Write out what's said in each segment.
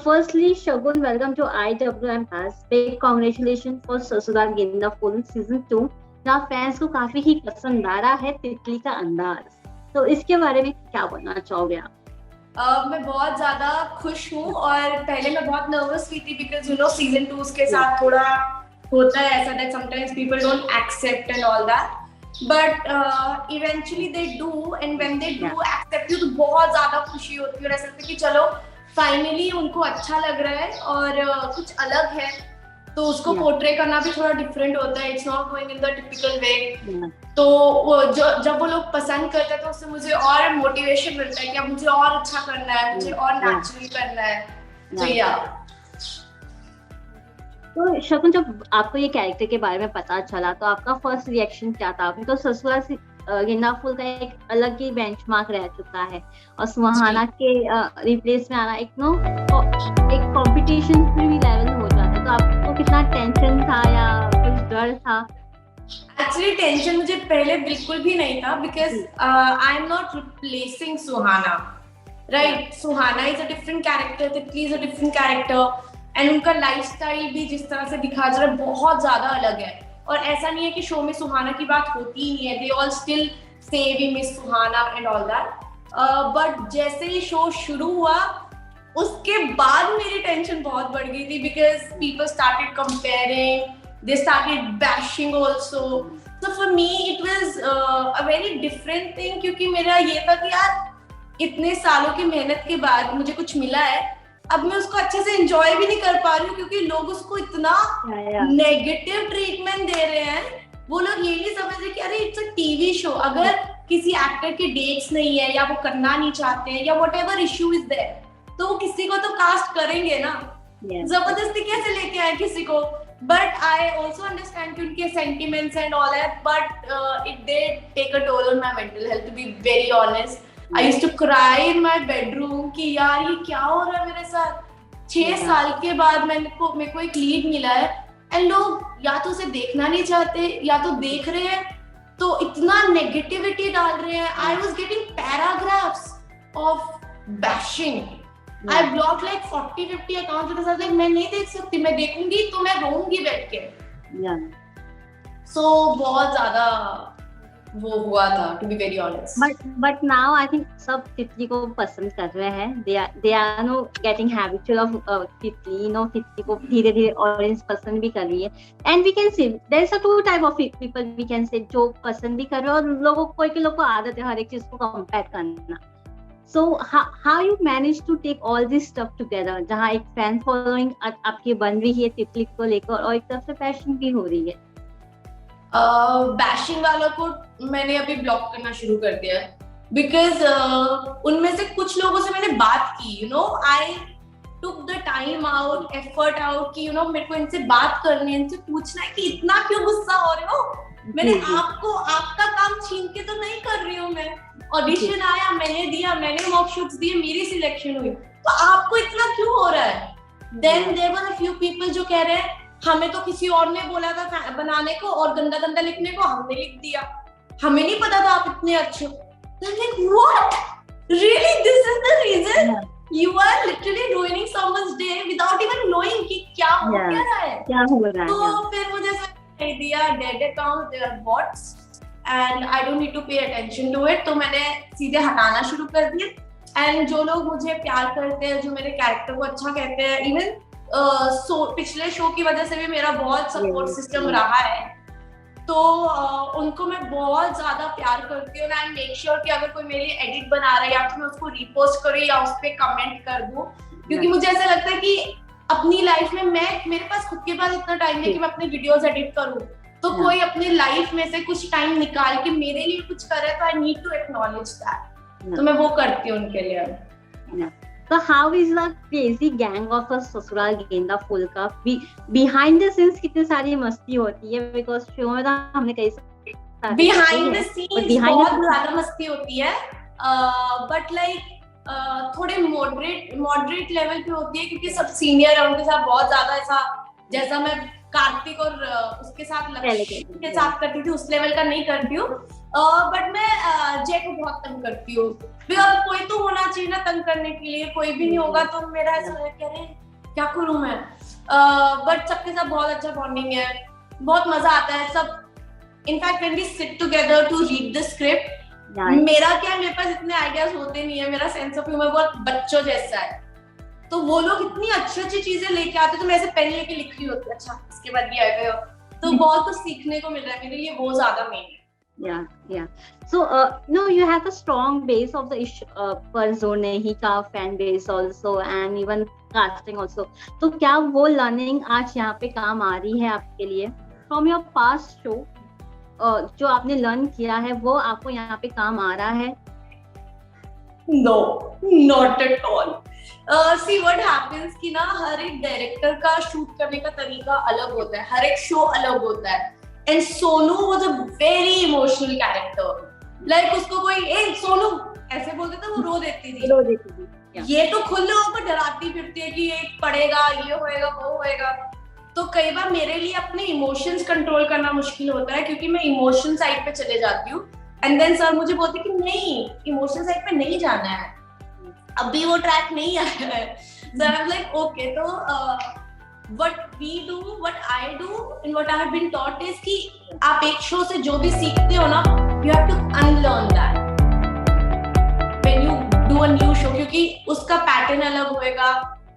firstly, Shagun, welcome to IWM Pass. Big congratulations for ससुराल गेंदा फूल season 2, जहाँ fans को काफी ही पसंद आ रहा है तितली का अंदाज। तो इसके बारे में क्या बोलना चाहोगे आप? मैं बहुत ज्यादा खुश हूँ और पहले मैं बहुत नर्वस हुई थी बिकॉज यू नो सीजन 2 के साथ थोड़ा होता है ऐसा that sometimes people don't accept and all that, but eventually they do and when they do accept you तो बहुत ज्यादा खुशी होती है और ऐसा लगता है कि चलो फाइनली उनको अच्छा लग रहा है और कुछ अलग है, तो उसको पोर्ट्रे करना भी थोड़ा डिफरेंट होता है, it's not going in the typical way. तो वो जब वो लोग पसंद करते हैं तो उससे मुझे और मोटिवेशन मिलता है कि अब मुझे और अच्छा करना है, मुझे और नेचुरली करना है। तो या तो शकुन, जब आपको ये कैरेक्टर के बारे में पता चला तो आपका फर्स्ट रिएक्शन क्या था? तो ससुराल गेंदा फूल का एक अलग ही बेंचमार्क रह चुका है और सुहाना के रिप्लेस में आना एक कंपटीशन भी लेवल हो जाता है, तो आपको कितना टेंशन था या कुछ डर था? एक्चुअली टेंशन मुझे पहले बिल्कुल भी नहीं था because I am not replacing Suhana, right? Suhana is a different character, Titli is a different character and उनका लाइफस्टाइल भी जिस तरह से दिखाया जा रहा है बहुत ज्यादा अलग है। और ऐसा नहीं है कि शो में सुहाना की बात होती ही नहीं है, they all still say we miss Suhana and all that, but जैसे ही शो शुरू हुआ उसके बाद मेरी टेंशन बहुत बढ़ गई थी because people started comparing, they started bashing also, so for me it was a very different thing क्योंकि मेरा ये था कि यार इतने सालों की मेहनत के बाद मुझे कुछ मिला है, अब मैं उसको अच्छे से एंजॉय भी नहीं कर पा रही हूँ क्योंकि लोग उसको इतना नेगेटिव ट्रीटमेंट दे रहे हैं। वो लोग ये नहीं समझ रहे कि अरे इट्स अ टीवी शो, अगर किसी एक्टर के डेट्स नहीं है या वो करना नहीं चाहते हैं या व्हाटएवर इश्यू इज देयर तो वो किसी को तो कास्ट करेंगे ना, जबरदस्ती कैसे लेके आए किसी को। But I also understand उनके sentiments and all that, but it did take a toll on my mental health, to be very honest. I used to cry in my bedroom कि यार ये क्या हो रहा है मेरे साथ। 6 साल के बाद मेरे को एक लीड मिला है and लोग या तो उसे देखना नहीं चाहते या तो देख रहे हैं तो इतना नेगेटिविटी डाल रहे हैं। I was getting paragraphs of bashing. I blocked like 40-50 accounts because I was like मैं नहीं देख सकती, मैं देखूंगी तो मैं रोऊंगी बैठ के। So बहुत ज्यादा वो हुआ था, to be very honest. But now I think सब तितली को पसंद कर रहे हैं। They are no getting habitual of तितली, तितली को धीरे-धीरे ऑडियंस पसंद भी कर रही है। And we can see there is a two type of people we can say जो पसंद भी कर रहे हैं और लोगों को आदत है हर एक चीज को कंपेयर करना। So how you manage to take all this stuff together, जहाँ एक फैन फॉलोइंग आपकी बन रही है तितली को लेकर और एक तरफ से पैशन भी हो रही है? बैशिंग वालों को मैंने अभी ब्लॉक करना शुरू कर दिया है बिकॉज उनमें से कुछ लोगों से मैंने बात की, I took the time out, effort out कि मेरे को इनसे बात करनी है, इनसे पूछना है कि इतना क्यों गुस्सा हो रहे हो, मैंने आपका काम छीन के तो नहीं कर रही हूँ, मैं ऑडिशन आया, मैंने दिया, मैंने मॉक शूट्स दिए, मेरी सिलेक्शन हुई, तो आपको इतना क्यों हो रहा है? Then there were a few people जो कह रहे हैं हमें तो किसी और ने बोला था बनाने को और गंदा गंदा लिखने को, हमने लिख दिया, हमें नहीं पता था आप इतने अच्छे हो। like what really this is the reason you are literally ruining someone's day without even knowing कि क्या हो रहा है। तो फिर मुझे समझ दिया dead accounts they are bots and I don't need to pay attention to it, तो मैंने सीधे हटाना शुरू कर दिया। एंड जो लोग मुझे प्यार करते हैं, जो मेरे कैरेक्टर को अच्छा कहते हैं, इवन पिछले शो की वजह से भी मेरा बहुत सपोर्ट सिस्टम रहा है, तो उनको मैं बहुत ज्यादा प्यार करती हूँ। एंड मेक श्योर कि अगर कोई मेरी एडिट बना रहा है या तो मैं उसको रीपोस्ट करूँ या उस पर कमेंट कर दूँ, क्योंकि मुझे ऐसा लगता है कि अपनी लाइफ में मेरे पास खुद के पास इतना टाइम नहीं कि मैं अपने वीडियोस एडिट करूँ, तो कोई अपनी लाइफ में से कुछ टाइम निकाल के मेरे लिए कुछ करे तो I need to acknowledge that, तो मैं वो करती हूँ उनके लिए। So how is the crazy gang of a ससुराल गेंदा फूल का behind the scenes कितनी सारी मस्ती होती है? Because शो में तो हमने कई सारे behind the scenes बहुत ज्यादा मस्ती होती है, but like थोड़े मॉडरेट लेवल पे होती है क्योंकि सब सीनियर है, उनके साथ बहुत ज्यादा ऐसा जैसा मैं कार्तिक और उसके साथ लक्ष्य के साथ करती थी उस लेवल का नहीं करती हूँ। बट मैं जय को बहुत तंग करती हूँ, बिकॉज कोई तो होना चाहिए ना तंग करने के लिए, कोई भी नहीं होगा तो मेरा ऐसा है कि अरे क्या करूँ मैं। बट सबके साथ बहुत अच्छा बॉन्डिंग है, बहुत मजा आता है सब। In fact when we sit together to read the script, मेरा क्या, मेरे पास इतने आइडियाज होते नहीं है, मेरा सेंस ऑफ ह्यूमर बहुत बच्चों जैसा है, तो वो लोग इतनी अच्छी अच्छी चीजें लेके आते, तो मैं ऐसे पेन लेके लिख रही होती, अच्छा इसके बाद भी आएगा, तो बहुत कुछ सीखने को मिल रहा है मेरे लिए, वो ज्यादा मेन है। Yeah. So, no, you have a strong base of the पर जोनेही का fan base also, and even casting also. तो क्या वो learning आज यहाँ पे काम आ रही है आपके लिए from your past show? जो आपने learn किया है वो आपको यहाँ पे काम आ रहा है? No, not at all. See what happens कि ना हर एक डायरेक्टर का शूट करने का तरीका अलग होता है, हर एक शो अलग होता है। And Sonu was a very emotional character. Like उसको कोई सोनू ऐसे बोलते थे, वो रो देती थी। ये तो खुद लोगों को डराती फिरती है कि ये पड़ेगा, ये होएगा, वो होएगा। तो कई बार मेरे लिए अपने इमोशंस कंट्रोल करना मुश्किल होता है, क्योंकि मैं इमोशन साइड पे चले जाती हूँ। एंड देन सर मुझे बोलते कि नहीं, इमोशन साइड पे नहीं जाना है, अभी वो ट्रैक नहीं आया है। So I'm like okay, तो what we do, what I do and what I have been taught is कि आप एक शो से जो भी सीखते हो ना, you have to unlearn that when you do a new show, क्योंकि उसका पैटर्न अलग होएगा,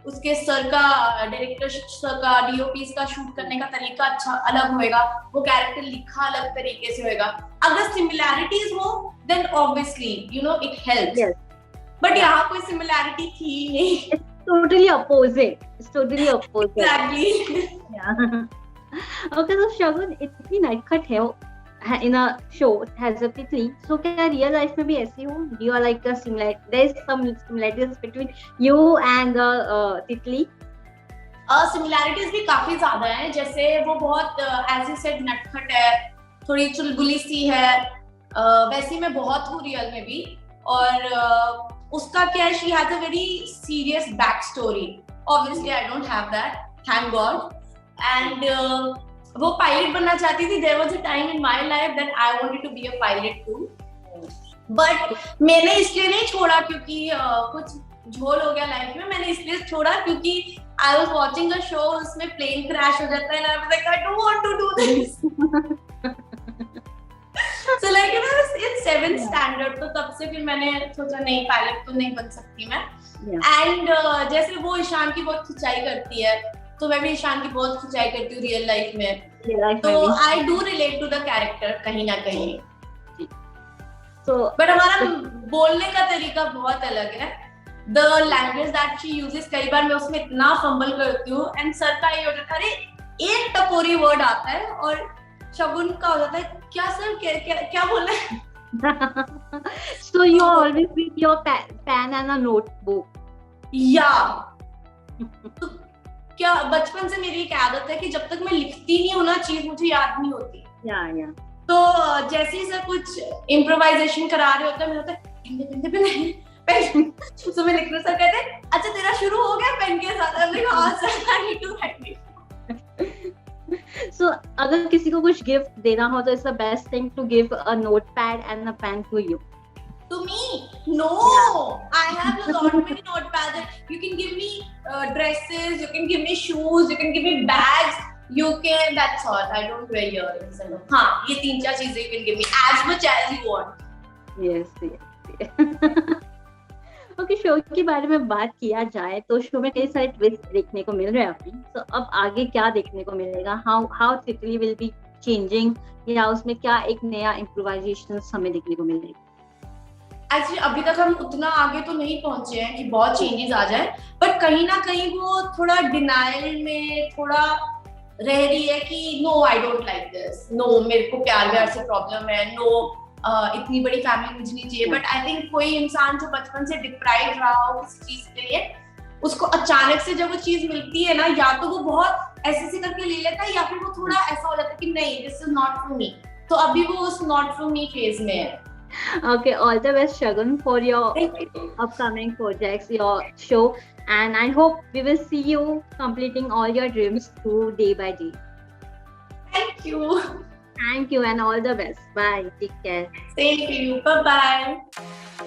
उसके सर का, डायरेक्टर सर का, डीओपीस का शूट करने का तरीका अच्छा अलग होएगा, वो कैरेक्टर लिखा अलग तरीके से होएगा। अगर सिमिलैरिटीज हो then obviously you know it helps, but यहाँ कोई सिमिलैरिटी थी ही नहीं। Totally opposite. It's totally opposite. Exactly. Yeah. Okay, so Shagun, इतनी नटखट है in a show as a Titli. So क्या real life में भी ऐसी हो? You are like a similar. There is some similarities between you and the Titli. Similarities भी काफी ज्यादा हैं, जैसे वो बहुत as you said नटखट है, थोड़ी चुलबुली सी है, वैसी मैं बहुत हूँ रियल में भी। और उसका क्या है, she has a very serious backstory. Obviously, I don't have that, thank God. And वो पायलट बनना चाहती थी। There was a time in my life that I wanted to be a pilot too. But मैंने इसलिए नहीं छोड़ा क्योंकि कुछ झोल हो गया लाइफ में, मैंने इसलिए छोड़ा क्योंकि I was watching a show, उसमें plane crash हो जाता है, and I was like, I don't want to do this. So like you know, it's 7th standard, तो तब से फिर मैंने सोचा नहीं, पायलट तो नहीं बन सकती मैं। And जैसे वो ईशान की बहुत खिंचाई करती है, तो मैं भी ईशान की बहुत खिंचाई करती हूँ रियल लाइफ में, तो I do relate to the character कहीं ना कहीं। But हमारा बोलने का तरीका बहुत अलग है। The language that she uses, कई बार मैं उसमें इतना फंबल करती हूँ, and सर का ये होता है, अरे एक टपोरी वर्ड आता है, और शगुन का हो जाता है, क्या सर क्या बोल रहे हैं? So you always with your pen and a notebook. Yeah. तो क्या बचपन से मेरी एक आदत है कि जब तक मैं लिखती नहीं हूँ ना चीज, मुझे याद नहीं होती। Yeah. तो जैसे ही सर कुछ इम्प्रोवाइजेशन करा रहे होते हैं, मैं होता है पेन, तो मैं लिखने सर कहते हैं, अच्छा तेरा शुरू हो गया पेन के साथ? हाँ sir, I need to write it. So अगर किसी को कुछ गिफ्ट देना हो तो it's the best thing to give a notepad and a pen to you. To me? No, yeah. I have a lot many notepads. You can give me dresses, you can give me shoes, you can give me bags, you can, that's all. I don't wear earrings. हाँ, ये 3-4 चीजें you can give me as much as you want. Yes. Okay, show के बारे में बात किया जाए तो शो में कई सारे ट्विस्ट देखने को मिल रहे हैं अभी, तो अब आगे क्या देखने को मिलेगा? हाउ तितली विल बी चेंजिंग, या उसमें क्या एक नया इम्प्रोवाइजेशन हमें देखने को मिलेगा? एक्चुअली अभी तक हम उतना आगे तो नहीं पहुंचे हैं कि बहुत चेंजेस आ जाए, बट कहीं ना कहीं वो थोड़ा डिनायल में थोड़ा रह रही है कि no I don't like this, no मेरे को प्यार व्यार से प्रॉब्लम है, नो इतनी बड़ी फैमिली मुझे नहीं चाहिए। बट आई थिंक कोई इंसान जो बचपन से डिप्राइव रहा हो किसी चीज के लिए, उसको अचानक से जब वो चीज मिलती है ना, या तो वो बहुत ऐसे करके ले लेता है, या फिर वो थोड़ा ऐसा हो जाता है कि नहीं this is not for me. तो अभी वो उस नॉट फॉर मी फेज में है। Okay, all the best, Shagun, for your upcoming projects, your show, and I hope we will see you completing all your dreams through day by day. Thank you. Thank you and all the best. Bye. Take care. Same to you. Bye bye.